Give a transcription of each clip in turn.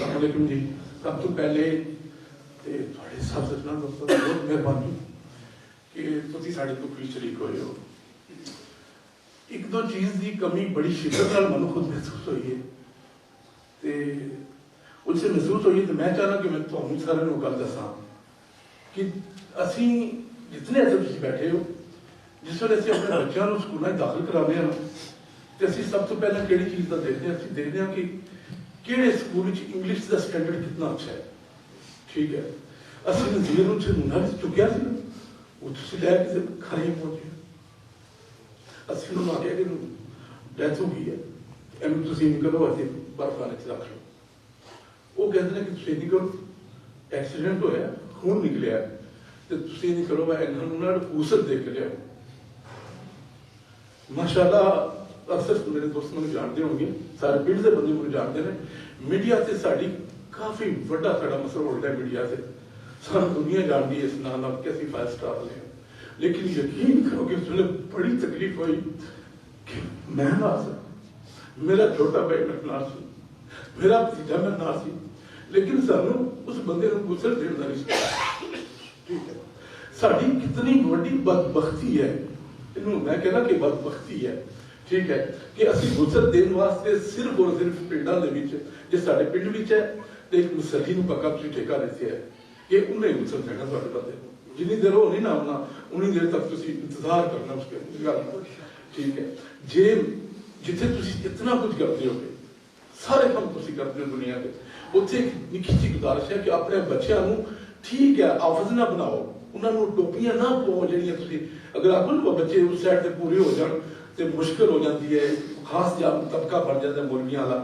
السلام علیکم جی. سب تو پہلے تھوڑے سب سے بہت مہربانی کہ تسی ساڈے تو کوئی شریک ہوئے ہو. ایک دو چیز کی کمی بڑی شدت نال مینوں خود محسوس ہوئی ہے تے اس سے محسوس ہوئی تو میں چاہنا کہ میں تمہیں سارے گل دساں کہ اسی جتنے ایسے تسی بیٹھے ہو جس ویلے اسی اپنے بچوں کو سکولوں داخل کرانے ہیں تو اسی سب تو پہلے کہڑی چیز کا دیکھتے ہیں اسی دیکھتے ہیں کہ کہڑے سکول انگلش کا سٹینڈرڈ کتنا اچھا ہے. ٹھیک ہے اسی نظیر سے نہ چکیا سی نا وہ تھی لے کے کھانے پہنچے اسی انہوں نے آ کے ڈیتھ ہو گئی ہے تھی نکلو ایسے برفانے سے رکھ لو. وہ کہتے ہیں کہ تھی نکلو ایکسیڈنٹ ہوا خون نکلیا تو تھی نکلو اوسط دیکھ کے لیا. ماشاء اللہ اکثر میرے دوست مجھے جانتے ہوں گے سارے پنڈ کے بندے مجھے جانتے ہیں. میڈیا سے ساری کافی بڑا سا مسئلہ ہو رہا ہے. میڈیا سے ساری دنیا جانتی ہے اس نام آپ کیسی 5 سٹار والے ہیں. لیکن یقین کرو کہ اس میں بڑی تکلیف ہوئی کہ میں نہ سا میرا چھوٹا بھائی میں نہ سی میرا بھتیجا میں نہ سی لیکن سانو اس بندے کو غسل دینا نہیں. ٹھیک ہے ساری کتنی بڑی بدبختی ہے. میں کہنا کہ بدبختی ہے. ٹھیک ہے کہ اسی غسل دین واسطے صرف اور صرف پنڈاں دے وچ جے ساڈے پنڈ وچ ہے تے ایک مسلی نوں پکا تسی ٹھیکہ دیتے ہے کہ انہیں غسل دینا تہاڈے بندے کو. جنی دیر ہو نہیں نہ ہونا انہی دیر تک تسی انتظار کرنا اس کے گل. ٹھیک ہے جے جتھے تسی اتنا کچھ کرتے ہو سارے کام تسی کرتے ہو دنیا کے اتنے ایک نکی جی گزارش ہے کہ اپنے بچیاں نوں ٹھیک ہے آفز نہ بناؤ انہوں نے ٹوپیاں نہ پاؤ جہاں تھی اگر آپ کو بچے اس سائڈ سے پورے ہو جان تو مشکل ہو جاتی ہے. خاص جا طبقہ بن جاتا ہے مولویاں والا.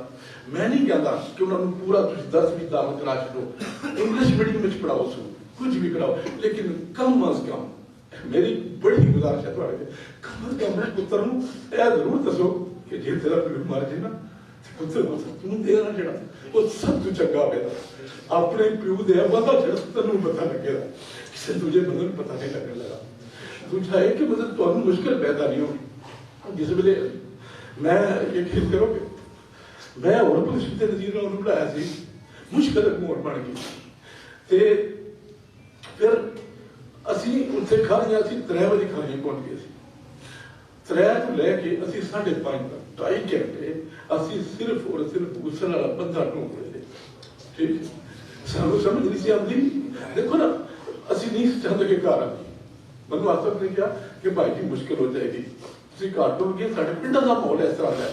میں نہیں کہتا کہ انہوں نے پورا درس بھی داخل کرا چڑو انگلش میڈیم میں پڑھاؤ سو کچھ بھی کراؤ لیکن کم از کم میری بڑی گزارش ہے تھوڑے کم از کم پتر نوں یہ ضرور دسو کہ جی تیرا پیو مر جائے نا پتر توں دینا جڑا وہ سب تو چنگا ہوئے اپنے پیو دے پتا جڑا تینوں پتا لگے گا کسی دوجے بندے کو پتا نہیں لگنے لگا. دوسرا ہے کہ مطلب تمہیں مشکل پیدا نہیں ہوگی. جس ویلے میں یقین کرو کہ میں اور پوزیشن سے نظیر انہوں بڑھایا سی مشکل موڑ بن گئی تے پھر اسی ان سے کھانیاں اسی 3 بجے کھانیاں پہنچ گئے سی. 3 تو لے کے اسی 5:30 تک 2.5 گھنٹے اسی صرف اور صرف غسل والا بندہ ڈھونڈ رہے تھے. ٹھیک سانو سمجھ نہیں سی آتی. دیکھو نا اسی نہیں چاہتے کہ گھر آ گئی مطلب آج تک نے کیا کہ بھائی جی مشکل ہو جائے گی تھی گھر ٹوٹ گئے سارے پنڈا کا ماحول اس طرح ہے.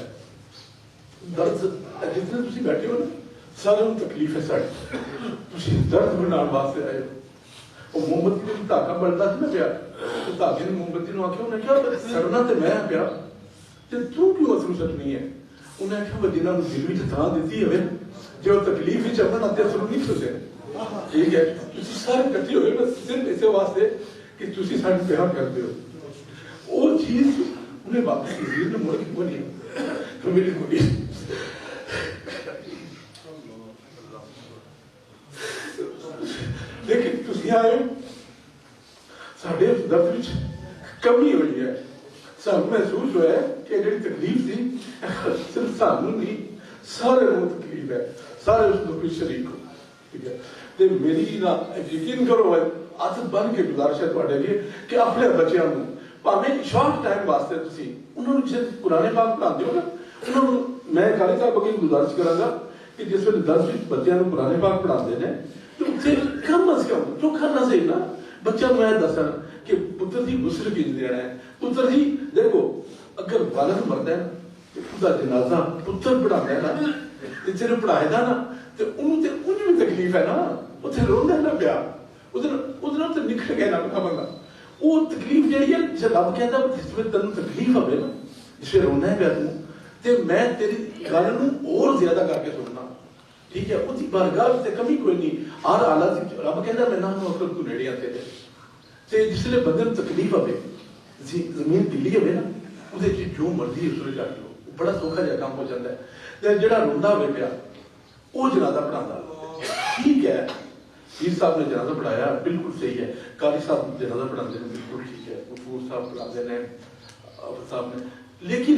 درد جتنے تھی بیٹھے ہو نا سارے تکلیف ہے ساری تھی درد بنانے واسطے آئے ہو. وہ موم بتی میں دھاگا بنتا سی نا پیا تو دھاگے نے موم بتی نے آخیا انہیں کیا سڑنا تو میں پیا تو کیوں اصل سٹنی ہے. انہیں آخیا وہ جنہوں نے دل میں تھان دیتی ہے جی وہ تکلیف ہی چلنا تے اصل نہیں سوچے. ٹھیک ہے تھی سارے کٹھے ہوئے بس صرف اسے واسطے کہ تھی سارے پیار کرتے ہو. وہ چیز انہیں واپس نظیر نے مڑ کے بولی تو میری بولی لیکن تھی آئے سارے اس درد میں کمی ہوئی ہے. سانو محسوس ہوا ہے کہ جی تکلیف تھی صرف سانو نہیں سارے لوگ تکلیف ہے سارے اس کو شریک ہو. ٹھیک ہے تے میری نا یقین کرو عادت بن کے گزارش ہے تھوڑے لیے کہ اپنے بچیاں کو پاویں شارٹ ٹائم واسطے تسی انہوں نے جس قرآن پاک پڑھاتے ہو نا انہوں میں قاری صاحب اگے گزارش کروں گا کہ جس ویلے 10 بچیاں کو قرآن پاک پڑھاتے ہیں تو اسے کم از کم چوکھا نہ صحیح نا بچہ میں دسنا کہ پتر جی غسل کیوں دینا ہے. پتر جی دیکھو اگر والد مرد ہے تو خدا جنازہ پتر پڑھاتا ہے نا جنہیں پڑھائے گا نا تو انہیں بھی تکلیف ہے نا اتنے رونا نہ پیا ادھر تو نکل گیا نا بندہ. وہ تکلیف جہی ہے جسے رب کہتا ہے جس میں تینوں تکلیف ہوئے نا جس میں رونا ہے پیا تو میں تیری گل اور زیادہ کر کے سننا. ٹھیک ہے وہ بارگاہ سے کمی کوئی نہیں ہر حالت رب کہتا میں نہ اکل تو نیڑے آتے تھے. جس لیے بندے کو تکلیف ہوئے زمین ڈلی ہوئے نا وہ جو مرضی اس لیے جا کے لو بڑا سوکھا جہا کام ہو جاتا ہے. جہاں روندا ہوئے پیا وہ جنازہ پڑھاتا ٹھیک ہے. پیر صاحب نے جنازہ پڑھایا بالکل صحیح ہے. قاری صاحب جنازہ پڑھاتے ہیں بالکل ٹھیک ہے. غفور صاحب پڑھاتے ہیں صاحب نے. لیکن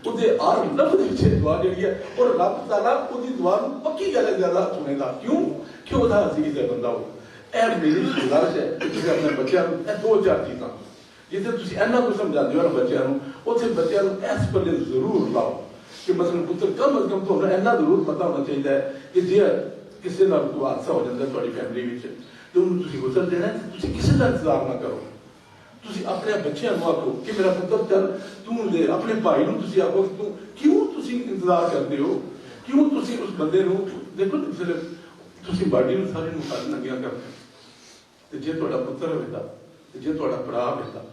ਉਹਦੇ ਹਰ ਲਫ਼ਜ਼ ਵਿੱਚ ਦੁਆ ਜਿਹੜੀ ਹੈ ਔਰ ਰੱਬ ਤਾਲਾ ਉਹਦੀ ਦੁਆ ਨੂੰ ਪੱਕੀ ਗੱਲ ਜ਼ਿਆਦਾ ਸੁਣੇਗਾ। ਕਿਉਂ ਕਿ ਉਹਦਾ ਅਜ਼ੀਜ਼ ਹੈ ਬੰਦਾ। ਉਹ ਇਹ ਮੇਰੀ ਗੁਜ਼ਾਰਿਸ਼ ਹੈ ਕਿ ਤੁਸੀਂ ਆਪਣੇ ਬੱਚਿਆਂ ਨੂੰ ਇਹ ਦੋ ਚਾਰ ਚੀਜ਼ਾਂ ਜਿੱਥੇ ਤੁਸੀਂ ਇੰਨਾ ਕੁ ਸਮਝਾਉਂਦੇ ਹੋ ਨਾ ਬੱਚਿਆਂ ਨੂੰ, ਉੱਥੇ ਬੱਚਿਆਂ ਨੂੰ ਇਸ ਪੱਲੇ ਜ਼ਰੂਰ ਲਾਓ ਕਿ ਮਸਲਨ ਪੁੱਤਰ ਕਮ ਅਜ਼ ਕਮ ਤੁਹਾਨੂੰ ਇੰਨਾ ਜ਼ਰੂਰ ਪਤਾ ਹੋਣਾ ਚਾਹੀਦਾ ਹੈ ਕਿ ਜੇ ਕਿਸੇ ਨਾਲ ਕੋਈ ਹਾਦਸਾ ਹੋ ਜਾਂਦਾ ਤੁਹਾਡੀ ਫੈਮਿਲੀ ਵਿੱਚ ਤੇ ਉਹਨੂੰ ਤੁਸੀਂ ਗੁਜ਼ਰ ਦੇਣਾ, ਤੁਸੀਂ ਕਿਸੇ ਦਾ ਇੰਤਜ਼ਾਰ ਨਾ ਕਰੋ। ਤੁਸੀਂ ਆਪਣੇ ਬੱਚਿਆਂ ਨੂੰ ਆਖੋ ਕਿ ਮੇਰਾ ਪੁੱਤਰ ਚੱਲ ਤੂੰ ਲੈ, ਆਪਣੇ ਭਾਈ ਨੂੰ ਤੁਸੀਂ ਆਖੋ ਤੂੰ ਕਿਉਂ ਤੁਸੀਂ ਇੰਤਜ਼ਾਰ ਕਰਦੇ ਹੋ, ਕਿਉਂ ਤੁਸੀਂ ਉਸ ਬੰਦੇ ਨੂੰ ਦੇਖੋ ਤੁਸੀਂ ਬਾਡੀ ਨੂੰ ਸਾਰੇ ਨੂੰ ਫੜ ਨੰਗਿਆ ਕਰਦੇ ਤੇ ਜੇ ਤੁਹਾਡਾ ਪੁੱਤਰ ਹੋਵੇਗਾ ਤੇ ਜੇ ਤੁਹਾਡਾ ਭਰਾ ਹੋਵੇਗਾ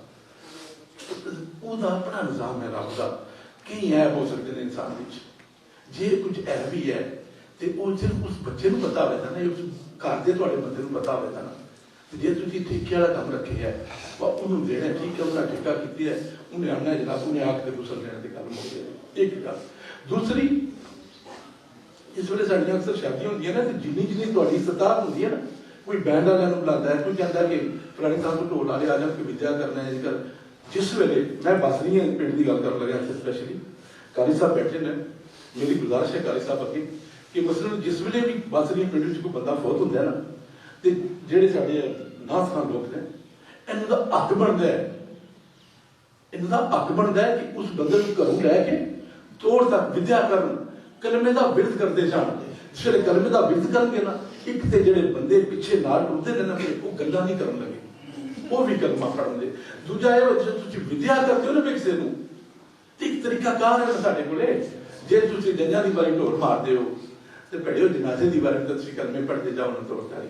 ਉਹਦਾ ਆਪਣਾ ਨਿਜ਼ਾਮ ਹੈ ਰੱਬ ਦਾ। ਕਈ ਐ ਹੋ ਸਕਦੇ ਨੇ ਇਨਸਾਨ ਵਿੱਚ, ਜੇ ਕੁਝ ਐ ਵੀ ਹੈ ਤੇ ਉਹ ਸਿਰਫ ਉਸ ਬੱਚੇ ਨੂੰ ਪਤਾ ਹੋਵੇਗਾ ਨਾ, ਉਸ ਘਰ ਦੇ ਤੁਹਾਡੇ ਬੰਦੇ ਨੂੰ ਪਤਾ ਹੋਵੇਗਾ ਨਾ। ਜੇ ਤੁਸੀਂ ਠੇਕੇ ਵਾਲਾ ਕੰਮ ਰੱਖਿਆ ਹੈ ਉਹਨੂੰ ਦੇਣਾ ਠੀਕ ਹੈ, ਉਹਦਾ ਠੇਕਾ ਕੀਤੀ ਹੈ, ਉਹਨੇ ਆਉਣਾ ਜਨਾਬ, ਉਹਨੇ ਆ ਕੇ ਗੁਸਲ ਲੈਣ ਦੀ ਗੱਲ ਮੁੱਕ ਗਈ। ਇੱਕ ਗੱਲ। ਦੂਸਰੀ, ਇਸ ਵੇਲੇ ਸਾਡੀਆਂ ਅਕਸਰ ਸ਼ਾਦੀਆਂ ਹੁੰਦੀਆਂ ਨਾ ਤੇ ਜਿੰਨੀ ਤੁਹਾਡੀ ਇਸਤਾਰ ਹੁੰਦੀ ਹੈ ਨਾ, ਕੋਈ ਬੈਂਡ ਵਾਲਿਆਂ ਨੂੰ ਬੁਲਾਉਂਦਾ ਹੈ, ਕੋਈ ਕਹਿੰਦਾ ਕਿ ਫਲਾਣੇ ਸਾਹਿਬ ਨੂੰ ਢੋਲ ਵਾਲੇ ਆ ਜਾਣ ਕੇ ਵਿਦਿਆ ਕਰਨਾ ਹੈ। ਜੇਕਰ ਜਿਸ ਵੇਲੇ ਮੈਂ ਬਸਰੀ ਪਿੰਡ ਦੀ ਗੱਲ ਕਰਨ ਲੱਗਿਆ ਸਪੈਸ਼ਲੀ ਕਾਲੀ ਸਾਹਿਬ ਬੈਠੇ ਨੇ, ਮੇਰੀ ਗੁਜ਼ਾਰਿਸ਼ ਹੈ ਕਾਲੀ ਸਾਹਿਬ ਅੱਗੇ ਕਿ ਮਸਲਨ ਜਿਸ ਵੇਲੇ ਵੀ ਬਸਰੀ ਪਿੰਡ ਵਿੱਚ ਕੋਈ ਬੰਦਾ ਫੌਤ ਹੁੰਦਾ ਨਾ ਤੇ ਜਿਹੜੇ ਸਾਡੇ ਨਾਸਖਾਨ ਲੋਕ ਨੇ ਇਹਨਾਂ ਦਾ ਹੱਕ ਬਣਦਾ ਹੈ, ਇਹਨਾਂ ਦਾ ਹੱਕ ਬਣਦਾ ਹੈ ਕਿ ਉਸ ਬੰਦੇ ਨੂੰ ਘਰੋਂ ਲੈ ਕੇ ਤੋੜ ਤੱਕ ਵਿਦਿਆ ਕਰਨ, ਕਲਮੇ ਦਾ ਬਿਰਧ ਕਰਦੇ ਜਾਣ। ਜਿਸ ਵੇਲੇ ਕਲਮੇ ਦਾ ਬਿਰਧ ਕਰਨਗੇ ਨਾ, ਇੱਕ ਤੇ ਜਿਹੜੇ ਬੰਦੇ ਪਿੱਛੇ ਨਾਲ ਟੁਰਦੇ ਨੇ ਨਾ ਉਹ ਗੱਲਾਂ ਨਹੀਂ ਕਰਨ ਲੱਗੇ, ਉਹ ਵੀ ਕਲਮਾ ਪੜ੍ਹਨਗੇ। ਦੂਜਾ ਇਹ ਜਦੋਂ ਤੁਸੀਂ ਵਿਦਿਆ ਕਰਦੇ ਹੋ ਨਾ ਕਿਸੇ ਨੂੰ, ਇੱਕ ਤਰੀਕਾ ਕਾਰ ਹੈ ਸਾਡੇ ਕੋਲੇ। ਜੇ ਤੁਸੀਂ ਜੱਜਾਂ ਦੀ ਵਾਰੀ ਢੋਲ ਮਾਰਦੇ ਹੋ ਤੇ ਭੜਿਓ ਜਨਾਜ਼ੇ ਦੀ ਵਾਰੀ ਤੁਸੀਂ ਕਲਮੇ ਪੜ੍ਹਦੇ ਜਾਓ ਨਾ ਤੋੜ ਕਰੀ,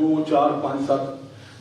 2 4 5 7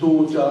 2 4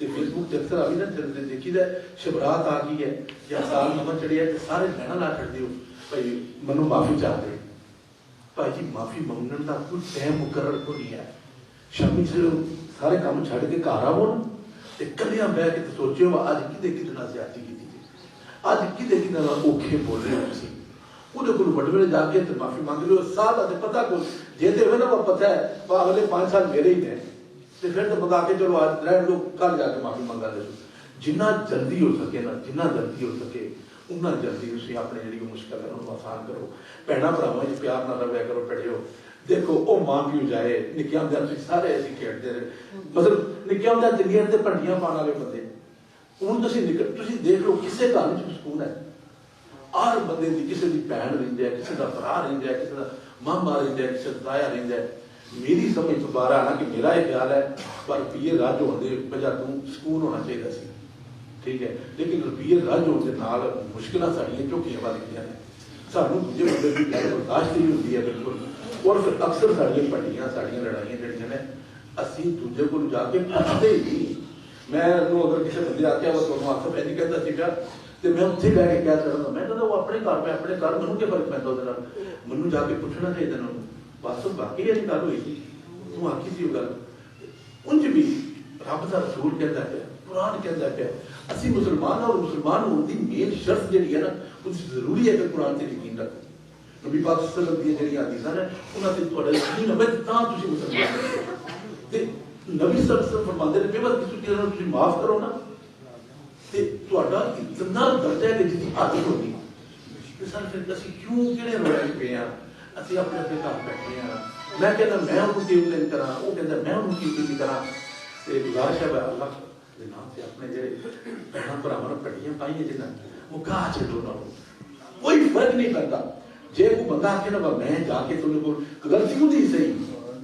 ਤੇ ਫੇਸਬੁੱਕ ਤੇ ਅਕਸਰ ਆ ਵੀ ਨਾ ਦੇਖੀਦਾ ਸ਼ਬਰਾਤ ਆ ਗਈ ਹੈ ਜਾਂ ਸਾਲ ਨਵਾਂ ਚੜਿਆ ਤੇ ਸਾਰੇ ਲੈਣਾ ਲਾ ਛੱਡਦੇ ਹੋ ਭਾਈ ਮੈਨੂੰ ਮਾਫੀ ਚਾਹਦੇ ਭਾਈ ਜੀ ਮਾਫੀ ਮੰਗਣ ਦਾ ਕੋਈ ਟਾਈਮ ਮੁਕਰਰ ਕੋ ਨਹੀਂ ਹੈ। ਸ਼ਾਮੀ ਸਾਰੇ ਕੰਮ ਛੱਡ ਕੇ ਘਰ ਆਵੋ ਨਾ ਤੇ ਕੱਲਿਆਂ ਬਹਿ ਕੇ ਸੋਚਿਓ ਅੱਜ ਕਿਹਦੇ ਨਾਲ ਜ਼ਿਆਦਤੀ ਕੀਤੀ ਅੱਜ ਕਿਹਦੇ ਨਾਲ ਔਖੇ ਬੋਲ ਰਹੇ ਹੋ ਤੁਸੀਂ ਉਹਦੇ ਕੋਲ ਵੱਡੇ ਵੇਲੇ ਜਾ ਕੇ ਤੇ ਮਾਫੀ ਮੰਗ ਲਿਓ ਸਾਲ ਦਾ ਤੇ ਪਤਾ ਕੋ ਜੇ ਤੇ ਹੋਵੇ ਨਾ ਉਹ ਪਤਾ ਹੈ ਉਹ ਅਗਲੇ 5 ਸਾਲ ਮੇਰੇ ਹੀ ਨੇ ਤੇ ਫਿਰ ਤਾਂ ਬਤਾ ਕੇ ਚਲੋ ਅੱਜ ਰਹਿਣ ਦੋ ਕੱਲ ਜਾ ਕੇ ਮਾਫੀ ਮੰਗਾ ਲੈ ਜਿੰਨਾ ਜਲਦੀ ਹੋ ਸਕੇ ਨਾ ਜਿੰਨਾ ਜਲਦੀ ਹੋ ਸਕੇ ਉਹਨਾਂ ਜਲਦੀ ਤੁਸੀਂ ਆਪਣੇ ਜਿਹੜੀ ਮੁਸ਼ਕਲ ਹੈ ਉਹਨੂੰ ਆਸਾਨ ਕਰੋ। ਭੈਣਾਂ ਭਰਾਵਾਂ ਜੀ ਪਿਆਰ ਨਾਲ ਰਹਿਆ ਕਰੋ ਪੜਿਓ ਦੇਖੋ ਉਹ ਮਾਂ ਪਿਓ ਜਾਏ ਨਿੱਕਿਆਂ ਹੁੰਦਿਆਂ ਤੁਸੀਂ ਸਾਰੇ ਅਸੀਂ ਖੇਡਦੇ ਰਹੇ ਮਤਲਬ ਨਿੱਕਿਆਂ ਹੁੰਦਿਆਂ ਜੰਗੀਆਂ ਤੇ ਭੰਡੀਆਂ ਪਾਉਣ ਵਾਲੇ ਬੰਦੇ ਹੁਣ ਤੁਸੀਂ ਦੇਖ ਲਓ ਕਿਸੇ ਘਰ ਵਿੱਚ ਸਕੂਨ ਹੈ ਹਰ ਬੰਦੇ ਦੀ ਕਿਸੇ ਦੀ ਭੈਣ ਰਹਿੰਦੀ ਹੈ ਕਿਸੇ ਦਾ ਭਰਾ ਰਹਿੰਦਾ ਹੈ ਕਿਸੇ ਦਾ ਮਾਮਾ ਰਹਿੰਦਾ ਹੈ ਕਿਸੇ ਦਾ ਤਾਇਆ ਰਹਿੰਦਾ ਹੈ। ਮੇਰੀ ਸਮਝ ਤੋਂ ਬਾਹਰ ਆਣਾ ਕਿ ਮੇਰਾ ਇਹ ਖਿਆਲ ਹੈ ਪਰ ਰੁਪਈਏ ਰਾਜ ਹੋਣ ਦੇ ਵਜ੍ਹਾ ਤੋਂ ਸਕੂਨ ਹੋਣਾ ਚਾਹੀਦਾ ਸੀ ਠੀਕ ਹੈ ਲੇਕਿਨ ਰੁਪਈਏ ਰਾਜ ਹੋਣ ਦੇ ਨਾਲ ਮੁਸ਼ਕਿਲਾਂ ਸਾਡੀਆਂ ਝੋਕੀਆਂ ਵੱਧ ਗਈਆਂ ਨੇ ਸਾਨੂੰ ਦੂਜੇ ਬੰਦੇ ਦੀ ਗੱਲ ਬਰਦਾਸ਼ਤ ਨਹੀਂ ਹੁੰਦੀ ਹੈ ਬਿਲਕੁਲ ਔਰ ਫਿਰ ਅਕਸਰ ਸਾਡੀਆਂ ਭੰਡੀਆਂ ਸਾਡੀਆਂ ਲੜਾਈਆਂ ਜਿਹੜੀਆਂ ਨੇ ਅਸੀਂ ਦੂਜੇ ਕੋਲ ਜਾ ਕੇ ਪੁੱਛਦੇ ਹੀ ਨਹੀਂ। ਮੈਂ ਉਹਨੂੰ ਅਗਰ ਕਿਸੇ ਬੰਦੇ ਆਖਿਆ ਉਹ ਤੁਹਾਨੂੰ ਆਖਰ ਮੈਂ ਨਹੀਂ ਕਹਿੰਦਾ ਸੀਗਾ ਤੇ ਮੈਂ ਉੱਥੇ ਬਹਿ ਕੇ ਕਹਿ ਸਕਦਾ ਮੈਂ ਕਹਿੰਦਾ ਉਹ ਆਪਣੇ ਘਰ ਮੈਂ ਆਪਣੇ ਘਰ ਮੈਨੂੰ ਕੀ ਫਰਕ ਪੈਂਦਾ ਉਹਦੇ ਨਾਲ ਮੈਨੂੰ ਜਾ ਕੇ ਪੁੱਛਣਾ ਚਾਹੀਦਾ ਉਹਨੂੰ ਬਸ ਬਾਕੀ ਇਹ ਗੱਲ ਹੋਈ ਸੀ ਤੂੰ ਆਖੀ ਸੀ ਉਹ ਗੱਲ ਉਂਝ ਵੀ ਰੱਬ ਦਾ ਰਸੂਲ ਕਹਿੰਦਾ ਪਿਆ ਕੁਰਾਨ ਕਹਿੰਦਾ ਪਿਆ ਅਸੀਂ ਮੁਸਲਮਾਨ ਔਰ ਮੁਸਲਮਾਨ ਹੋਣ ਦੀ ਮੇਨ ਸ਼ਰਤ ਜਿਹੜੀ ਹੈ ਨਾ ਉਹ ਜ਼ਰੂਰੀ ਹੈ ਕਿ ਕੁਰਾਨ ਤੇ ਯਕੀਨ ਰੱਖੋ ਨਬੀ ਪਾਕ ਸੱਲੱਲਾਹੁ ਅਲੈਹਿ ਵਸੱਲਮ ਦੀਆਂ ਜਿਹੜੀਆਂ ਹਦੀਸਾਂ ਨੇ ਉਹਨਾਂ ਤੇ ਤੁਹਾਡਾ ਯਕੀਨ ਹੋਵੇ ਤਾਂ ਤੁਸੀਂ ਮੁਸਲਮਾਨ ਹੋ ਤੇ ਨਬੀ ਸੱਲੱਲਾਹੁ ਅਲੈਹਿ ਵਸੱਲਮ ਫਰਮਾਉਂਦੇ ਨੇ ਬੇਵਰ ਕਿਸੇ ਨੂੰ ਤੁਸੀਂ ਮਾਫ ਕਰੋ ਨਾ ਤੇ ਤੁਹਾਡਾ ਇਤਨਾ ਦਰਜਾ ਹੈ ਕਿ ਜਿਹਦੀ ਆਦਤ ਹੋਗੀ ਤੇ ਸਰ ਫਿਰ ਅਸੀਂ ਕਿਉਂ ਕਿਹੜੇ ਰੋਏ ਪਏ ਆ ਅਸੀਂ ਆਪਣੇ ਆਪਣੇ ਘਰ ਬੈਠੇ ਆ ਮੈਂ ਕਹਿੰਦਾ ਮੈਂ ਉਹਨੂੰ ਕੀ ਕਰਾਂ ਉਹ ਕਹਿੰਦਾ ਮੈਂ ਉਹਨੂੰ ਕੀ ਕਰਾਂ ਤੇ ਗੁਜ਼ਾਰਿਸ਼ ਹੈ ਅੱਲਾਹ ਦੇ ਨਾਮ ਤੇ ਆਪਣੇ ਜਿਹੜੇ ਭੈਣਾਂ ਭਰਾਵਾਂ ਨੂੰ ਪੜੀਆਂ ਪਾਈਆਂ ਜਿਹਨਾਂ ਉਹ ਗਾਹ ਛੱਡੋ ਨਾ ਕੋਈ ਫਰਕ ਨਹੀਂ ਪੈਂਦਾ ਜੇ ਕੋਈ ਬੰਦਾ ਆਖੇ ਨਾ ਮੈਂ ਜਾ ਕੇ ਤੁਹਾਡੇ ਕੋਲ ਗਲਤੀ ਹੁੰਦੀ ਸਹੀ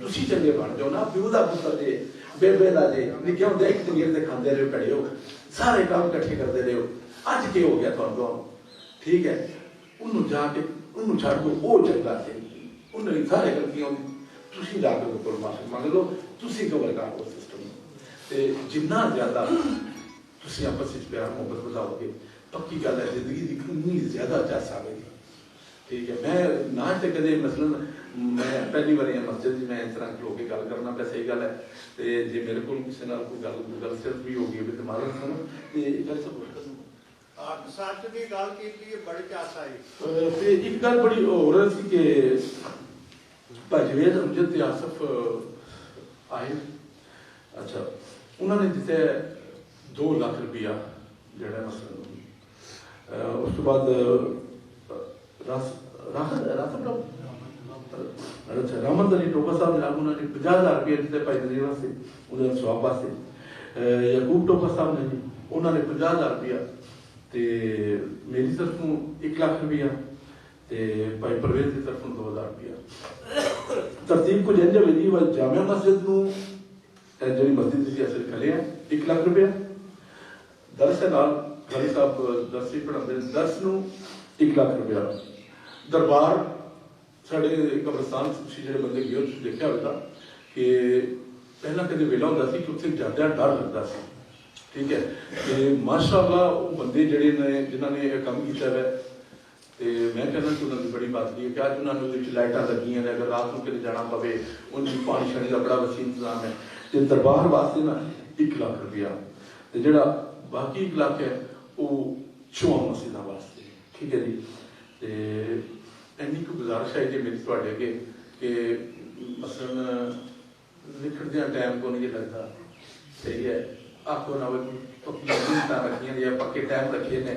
ਤੁਸੀਂ ਚੰਗੇ ਬਣ ਜਾਓ ਨਾ ਪਿਓ ਦਾ ਪੁੱਤਰ ਜੇ ਬੇਬੇ ਦਾ ਜੇ ਨਿੱਕੇ ਹੁੰਦੇ ਇੱਕ ਤਮੀਰ ਤੇ ਖਾਂਦੇ ਰਹੇ ਪੜਿਓ ਸਾਰੇ ਕੰਮ ਇਕੱਠੇ ਕਰਦੇ ਰਹੋ ਅੱਜ ਕੀ ਹੋ ਗਿਆ ਤੁਹਾਨੂੰ ਠੀਕ ਹੈ ਉਹਨੂੰ ਜਾ ਕੇ ਉਹਨੂੰ ਛੱਡ ਦੋ ਉਹ ਚੰਗਾ ਸੀ ਉਹਨੇ ਸਾਰੇ ਗਲਤੀਆਂ ਤੁਸੀਂ ਜਾ ਕੇ ਕੋਲ ਮਾਫੀ ਮੰਗ ਲਓ ਤੁਸੀਂ ਕਵਰ ਕਰ ਲਓ ਸਿਸਟਮ ਤੇ ਜਿੰਨਾ ਜ਼ਿਆਦਾ ਤੁਸੀਂ ਆਪਸ ਵਿੱਚ ਪਿਆਰ ਮੁਹੱਬਤ ਵਧਾਓਗੇ ਪੱਕੀ ਗੱਲ ਹੈ ਜ਼ਿੰਦਗੀ ਦੀ ਕਿੰਨੀ ਜ਼ਿਆਦਾ ਚੱਸ ਆਵੇਗੀ ਠੀਕ ਹੈ। ਮੈਂ ਨਾ ਤੇ ਕਦੇ ਮਸਲਨ ਮੈਂ ਪਹਿਲੀ ਵਾਰੀ ਮਸਜਿਦ ਦੀ ਮੈਂ ਇਸ ਤਰ੍ਹਾਂ ਖਲੋ ਕੇ ਗੱਲ ਕਰਨਾ ਪਿਆ ਸਹੀ ਗੱਲ ਹੈ ਤੇ ਜੇ ਮੇਰੇ ਕੋਲ ਕਿਸੇ ਨਾਲ ਕੋਈ ਗੱਲ ਸਿਰਫ ਵੀ ਹੋ ਗਈ ਤੇ ਮਾਰਨ ਸੁਣ ਤੇ ਗੱਲ ਸਭ ਸੱਚ ਦੀ ਗੱਲ ਕੀਤੀ ਬੜੀ ਚਾਸ ਆਈ ਤੇ ਇੱਕ ਗੱਲ ਬੜੀ ਹੋਰ ਸੀ ਕਿ ਭਾਜਵੇਦ ਅਮਜਦ ਤੇ ਆਸਫ ਆਏ ਅੱਛਾ ਉਹਨਾਂ ਨੇ ਦਿੱਤੇ 2 ਲੱਖ ਰੁਪਇਆ ਜਿਹੜਾ ਮਸਲਨ ਉਸ ਤੋਂ ਬਾਅਦ ਰਾਮਦਨੀ ਟੋਪਾ ਸਾਹਿਬ ਨੇ ਉਹਨਾਂ ਨੇ 50,000 ਰੁਪਏ ਦਿੱਤੇ ਭਾਈ ਨਜ਼ੀਰ ਵਾਸਤੇ ਉਹਦੇ ਸਵਾਬ ਵਾਸਤੇ ਯਾਕੂਬ ਟੋਪਾ ਸਾਹਿਬ ਨੇ ਜੀ ਉਹਨਾਂ ਨੇ 50,000 ਰੁਪਇਆ ਤੇ ਮੇਰੀ ਤਰਫੋਂ 1 ਲੱਖ ਰੁਪਇਆ ਤੇ ਭਾਈ ਪਰਵੇਜ਼ ਦੀ ਤਰਫੋਂ 2,000 ਰੁਪਇਆ ਤਰਤੀਬ ਕੁਝ ਇੰਜ ਹੋਈ ਵਾ ਜਾਮਿਆ ਮਸਜਿਦ ਨੂੰ ਜਿਹੜੀ ਮਸਜਿਦ ਸੀ ਅਸਲ ਖਲੇ ਆ 1 ਲੱਖ ਰੁਪਇਆ ਦਰਸ ਨਾਲ ਖਾਲੀ ਸਾਹਿਬ ਦਰਸੀ ਪੜ੍ਹਾਉਂਦੇ ਦਰਸ ਨੂੰ 1 ਲੱਖ ਰੁਪਇਆ ਦਰਬਾਰ ਸਾਡੇ ਕਬਰਸਤਾਨ ਤੁਸੀਂ ਜਿਹੜੇ ਬੰਦੇ ਗਏ ਤੁਸੀਂ ਦੇਖਿਆ ਹੋਵੇਗਾ ਕਿ ਪਹਿਲਾਂ ਕਦੇ ਵੇਲਾ ਹੁੰਦਾ ਸੀ ਕਿ ਉੱਥੇ ਜਾਂਦਿਆਂ ਡਰ ਲੱਗਦਾ ਸੀ ਠੀਕ ਹੈ ਤੇ ਮਾਸ਼ਾਅੱਲਾ ਉਹ ਬੰਦੇ ਜਿਹੜੇ ਨੇ ਜਿਨ੍ਹਾਂ ਨੇ ਇਹ ਕੰਮ ਕੀਤਾ ਹੈ ਤੇ ਮੈਂ ਕਹਿੰਦਾ ਕਿ ਉਹਨਾਂ ਦੀ ਬੜੀ ਬਾਤ ਨਹੀਂ ਹੈ ਕਿ ਅੱਜ ਉਹਨਾਂ ਨੂੰ ਉਹਦੇ ਵਿੱਚ ਲਾਈਟਾਂ ਲੱਗੀਆਂ ਨੇ ਅਗਰ ਰਾਤ ਨੂੰ ਕਿਤੇ ਜਾਣਾ ਪਵੇ ਉਹਨਾਂ ਦੀ ਪਾਣੀ ਛਾਣੀ ਦਾ ਬੜਾ ਵਸੀਹ ਇੰਤਜ਼ਾਮ ਹੈ ਤੇ ਦਰਬਾਰ ਵਾਸਤੇ ਨਾ 1 ਲੱਖ ਰੁਪਇਆ ਤੇ ਜਿਹੜਾ ਬਾਕੀ 1 ਲੱਖ ਹੈ ਉਹ 4 ਮਸਜਿਦਾਂ ਵਾਸਤੇ ਠੀਕ ਹੈ ਜੀ ਤੇ ਇੰਨੀ ਕੁ ਗੁਜ਼ਾਰਿਸ਼ ਹੈ ਜੀ ਮੇਰੀ ਤੁਹਾਡੇ ਅੱਗੇ ਕਿ ਮਸਲਨ ਲਿਖਦਿਆਂ ਟਾਈਮ ਕੋ ਨਹੀਂ ਲੱਗਦਾ ਸਹੀ ਹੈ ਆਖੋ ਨਾ ਪੱਕੀਆਂ ਮਿੰਟਾਂ ਰੱਖੀਆਂ ਜਾਂ ਪੱਕੇ ਟਾਈਮ ਰੱਖੇ ਨੇ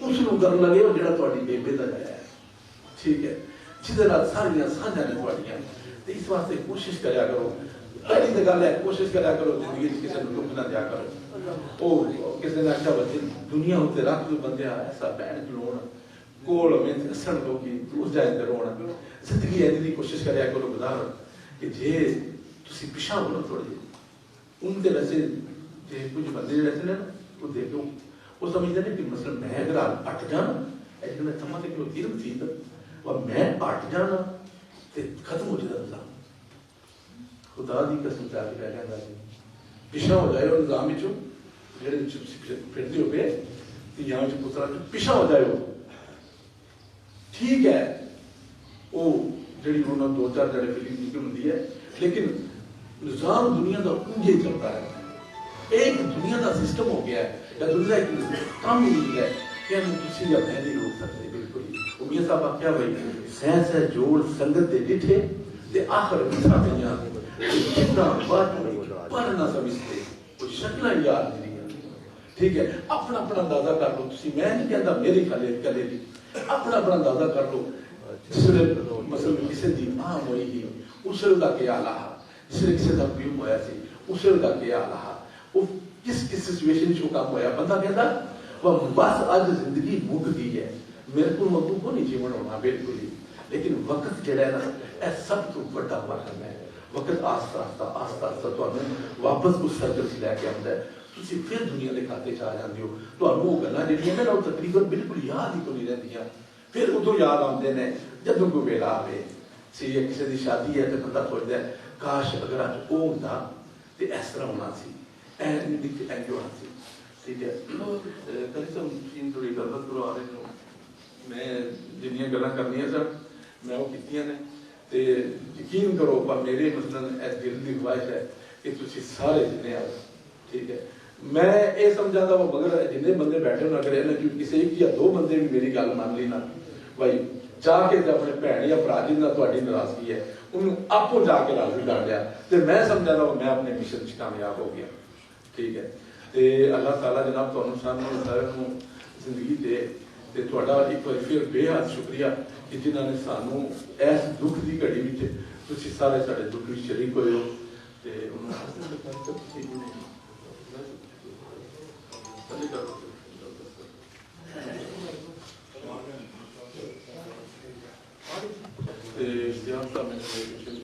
اس کو کرن لگے ہو جڑا تہاڈی بیبے دا جایا ہے، ٹھیک ہے، جہدے نال ساریاں سانجاں نے تہاڈیاں، تے اس واسطے کوشش کریا کرو. پہلی تو گل ہے کوشش کریا کرو زندگی کسی کو دکھ نہ دیا کرو. وہ کسی نے آخیا بچے دنیا اتنے رکھ بندے ایسا بہن چلو کول ہوئے ہسن لوگ اس جائے تے رونا. زندگی ایسی کوشش کریا کرو گزار کہ جی تھی پچھا بولو تھوڑے جی ان کے ویسے جی کچھ بندے جیسے نا وہ دیکھو وہ سمجھتے ہیں کہ مثلا میں اگر اٹ جانا ایسے میں تھما کہ تیر مسیح اور میں اٹ جانا تو ختم ہو جائے نظام. خدا دی قسم چاہ کے کہہ رہا جی پچھا ہو جائے وہ نظام جڑے پھرتے ہو گئے یہاں پترا پچھا ہو جائے. ٹھیک ہے وہ جڑی انہوں نے 2-4 جڑے فلم نکل ہوتی ہے لیکن نظام دنیا کا انجے چلتا ہے. ایک دنیا کا سسٹم ہو گیا ہے یا دنیا ایک کام ہی نہیں ہے کہ ہم کسی یا میں نہیں روک سکتے. بالکل ہی وہ میاں صاحب آخیا بھائی سینس ہے جوڑ سنگت دے ڈٹھے تے آخر بچھا پہ جتنا بات پر نہ سمجھتے کوئی شکلیں یاد نہیں. ٹھیک ہے اپنا اپنا اندازہ کر لو تسی میں نہیں کہتا میری کلے دی اپنا اپنا اندازہ کر لو. جس ویلے مثلا کسی دی ماں ہوئی ہی اس ویلے دا کیا حال ہے، جس ویلے کسی دا پیو ہویا سی اس ویلے دا کیا حال ہے، وہ کس کس سچویشن چ کام ہویا. بندہ کہتا وہ بس اج زندگی مک گئی ہے میرے کو مکو کو نہیں جیون ہونا بالکل ہی. لیکن وقت جڑا ہے نا اے سب تو بڑا وقت ہے. وقت آہستہ آہستہ تمہیں واپس اس سرکل سے لے کے آتا ہے. تھی پھر دنیا کے کھاتے چ آ جاتے ہو. تمہیں وہ گلاں جہاں نا وہ تقریباً بالکل یاد ہی کو نہیں رہتی. پھر ادو یاد آتے ہیں جدوں کوئی ویلا آئے سی یا کسی کی شادی ہے تو بندہ سوچتا ہے کاش اگر اج وہ ہوتا تو اس طرح ہونا سی اینج ہونا سی. ٹھیک ہے کلی سب تھوڑی گلبت کرو آ رہے ہوں. میں جنیاں گلاں کرنی سن میں وہ کیتیاں نے تے یقین کرو پر میرے مثلاً دل کی خواہش ہے کہ تھی سارے جنے آؤ. ٹھیک ہے میں یہ سمجھا تھا وہ مگر جن بندے بیٹھے ہونا کرے نا کہ کسی ایک یا 2 بندے بھی میری گل مان لی نا بھائی جا کے اپنے بھن یا برا جن کا تاری ناراضگی ہے انہوں آپ جا کے راضی کر لیا تو میں سمجھا تھا میں اپنے مشن سے کامیاب ہو گیا. ٹھیک ہے تو اللہ تعالیٰ جناب تمہیں سامنے سارے زندگی دے تھوڑا ایک بار پھر بے حد شکریہ کہ جنہوں نے سانوں اس دکھ کی گھڑی میں تھی سارے سارے دکھ میں شریک ہوئے ہو.